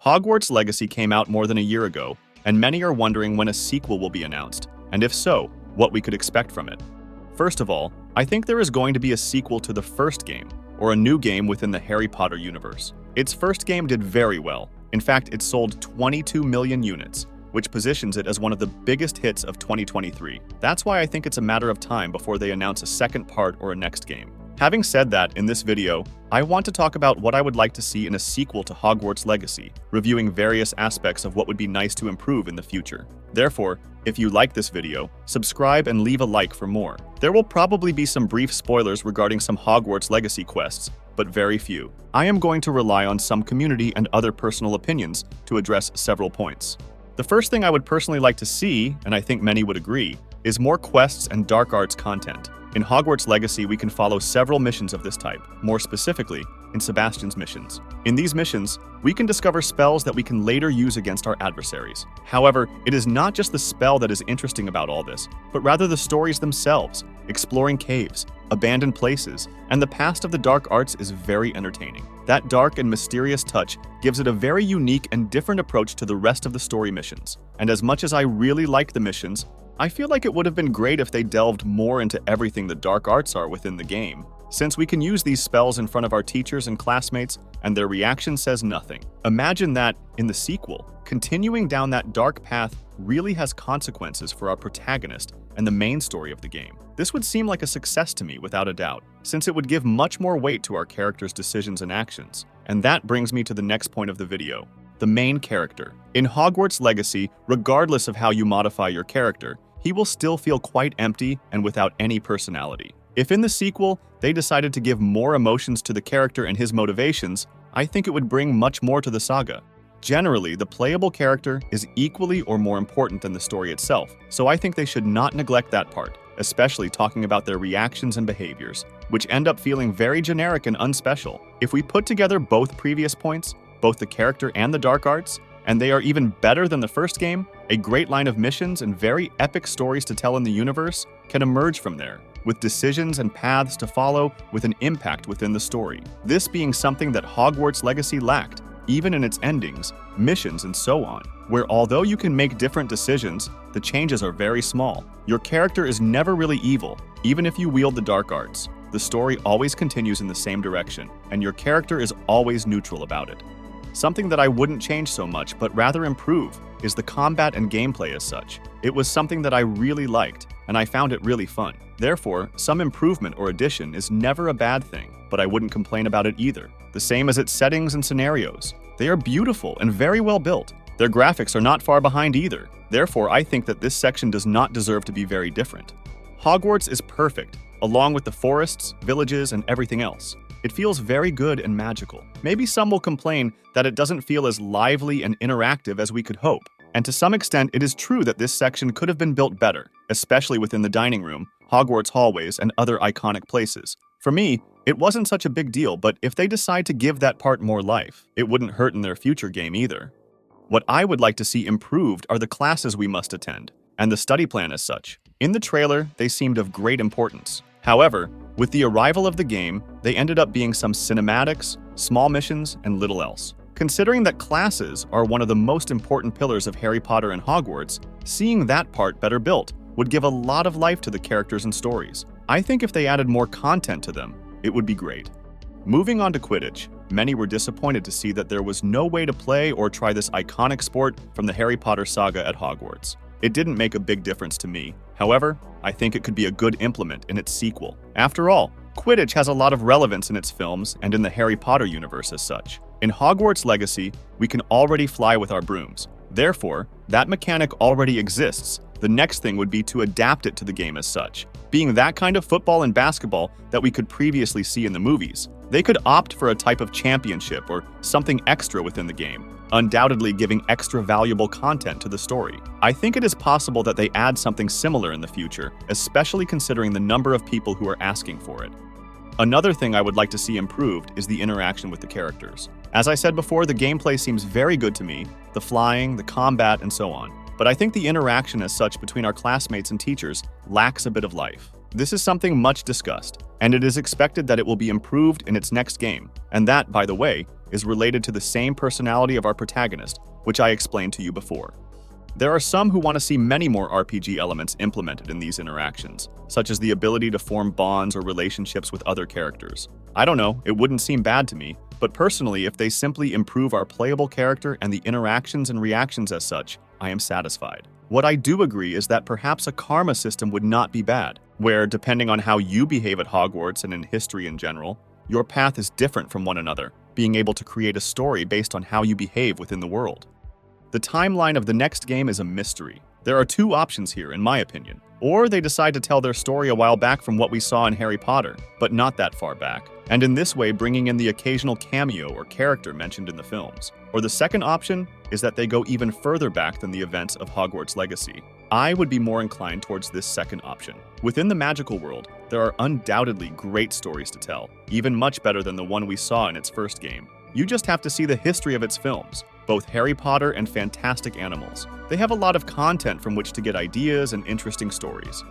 Hogwarts Legacy came out more than a year ago, and many are wondering when a sequel will be announced, and if so, what we could expect from it. First of all, I think there is going to be a sequel to the first game, or a new game within the Harry Potter universe. Its first game did very well. In fact, it sold 22 million units, which positions it as one of the biggest hits of 2023. That's why I think it's a matter of time before they announce a second part or a next game. Having said that, in this video, I want to talk about what I would like to see in a sequel to Hogwarts Legacy, reviewing various aspects of what would be nice to improve in the future. Therefore, if you like this video, subscribe and leave a like for more. There will probably be some brief spoilers regarding some Hogwarts Legacy quests, but very few. I am going to rely on some community and other personal opinions to address several points. The first thing I would personally like to see, and I think many would agree, is more quests and dark arts content. In Hogwarts Legacy, we can follow several missions of this type, more specifically, in Sebastian's missions. In these missions, we can discover spells that we can later use against our adversaries. However, it is not just the spell that is interesting about all this, but rather the stories themselves. Exploring caves, abandoned places, and the past of the dark arts is very entertaining. That dark and mysterious touch gives it a very unique and different approach to the rest of the story missions. And as much as I really like the missions, I feel like it would have been great if they delved more into everything the dark arts are within the game, since we can use these spells in front of our teachers and classmates, and their reaction says nothing. Imagine that, in the sequel, continuing down that dark path really has consequences for our protagonist and the main story of the game. This would seem like a success to me without a doubt, since it would give much more weight to our characters' decisions and actions. And that brings me to the next point of the video. The main character. In Hogwarts Legacy, regardless of how you modify your character, he will still feel quite empty and without any personality. If in the sequel, they decided to give more emotions to the character and his motivations, I think it would bring much more to the saga. Generally, the playable character is equally or more important than the story itself, so I think they should not neglect that part, especially talking about their reactions and behaviors, which end up feeling very generic and unspecial. If we put together both previous points, both the character and the dark arts, and they are even better than the first game, a great line of missions and very epic stories to tell in the universe can emerge from there, with decisions and paths to follow with an impact within the story. This being something that Hogwarts Legacy lacked, even in its endings, missions, and so on, where although you can make different decisions, the changes are very small. Your character is never really evil, even if you wield the dark arts. The story always continues in the same direction, and your character is always neutral about it. Something that I wouldn't change so much, but rather improve, is the combat and gameplay as such. It was something that I really liked, and I found it really fun. Therefore, some improvement or addition is never a bad thing, but I wouldn't complain about it either. The same as its settings and scenarios. They are beautiful and very well built. Their graphics are not far behind either. Therefore, I think that this section does not deserve to be very different. Hogwarts is perfect, along with the forests, villages, and everything else. It feels very good and magical. Maybe some will complain that it doesn't feel as lively and interactive as we could hope. And to some extent, it is true that this section could have been built better, especially within the dining room, Hogwarts hallways, and other iconic places. For me, it wasn't such a big deal, but if they decide to give that part more life, it wouldn't hurt in their future game either. What I would like to see improved are the classes we must attend, and the study plan as such. In the trailer, they seemed of great importance. However, with the arrival of the game, they ended up being some cinematics, small missions, and little else. Considering that classes are one of the most important pillars of Harry Potter and Hogwarts, seeing that part better built would give a lot of life to the characters and stories. I think if they added more content to them, it would be great. Moving on to Quidditch, many were disappointed to see that there was no way to play or try this iconic sport from the Harry Potter saga at Hogwarts. It didn't make a big difference to me. However, I think it could be a good implement in its sequel. After all, Quidditch has a lot of relevance in its films and in the Harry Potter universe as such. In Hogwarts Legacy, we can already fly with our brooms. Therefore, that mechanic already exists. The next thing would be to adapt it to the game as such, being that kind of football and basketball that we could previously see in the movies. They could opt for a type of championship or something extra within the game, undoubtedly giving extra valuable content to the story. I think it is possible that they add something similar in the future, especially considering the number of people who are asking for it. Another thing I would like to see improved is the interaction with the characters. As I said before, the gameplay seems very good to me, the flying, the combat, and so on. But I think the interaction as such between our classmates and teachers lacks a bit of life. This is something much discussed, and it is expected that it will be improved in its next game, and that, by the way, is related to the same personality of our protagonist, which I explained to you before. There are some who want to see many more RPG elements implemented in these interactions, such as the ability to form bonds or relationships with other characters. I don't know, it wouldn't seem bad to me, but personally, if they simply improve our playable character and the interactions and reactions as such, I am satisfied. What I do agree is that perhaps a karma system would not be bad, where, depending on how you behave at Hogwarts and in history in general, your path is different from one another, being able to create a story based on how you behave within the world. The timeline of the next game is a mystery. There are two options here, in my opinion. Or they decide to tell their story a while back from what we saw in Harry Potter, but not that far back, and in this way bringing in the occasional cameo or character mentioned in the films. Or the second option is that they go even further back than the events of Hogwarts Legacy. I would be more inclined towards this second option. Within the magical world, there are undoubtedly great stories to tell, even much better than the one we saw in its first game. You just have to see the history of its films, both Harry Potter and Fantastic Animals. They have a lot of content from which to get ideas and interesting stories.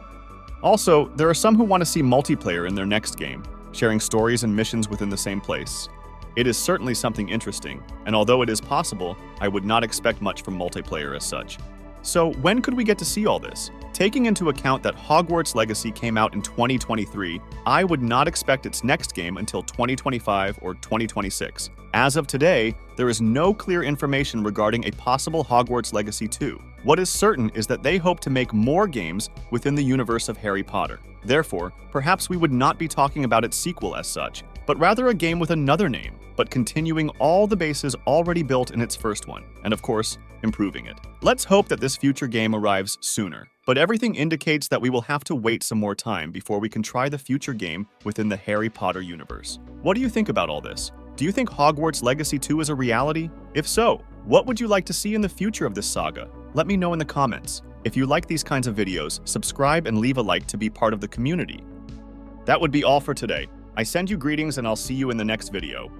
Also, there are some who want to see multiplayer in their next game, sharing stories and missions within the same place. It is certainly something interesting, and although it is possible, I would not expect much from multiplayer as such. So, when could we get to see all this? Taking into account that Hogwarts Legacy came out in 2023, I would not expect its next game until 2025 or 2026. As of today, there is no clear information regarding a possible Hogwarts Legacy 2. What is certain is that they hope to make more games within the universe of Harry Potter. Therefore, perhaps we would not be talking about its sequel as such, but rather a game with another name, but continuing all the bases already built in its first one, and of course, improving it. Let's hope that this future game arrives sooner, but everything indicates that we will have to wait some more time before we can try the future game within the Harry Potter universe. What do you think about all this? Do you think Hogwarts Legacy 2 is a reality? If so, what would you like to see in the future of this saga? Let me know in the comments. If you like these kinds of videos, subscribe and leave a like to be part of the community. That would be all for today. I send you greetings and I'll see you in the next video.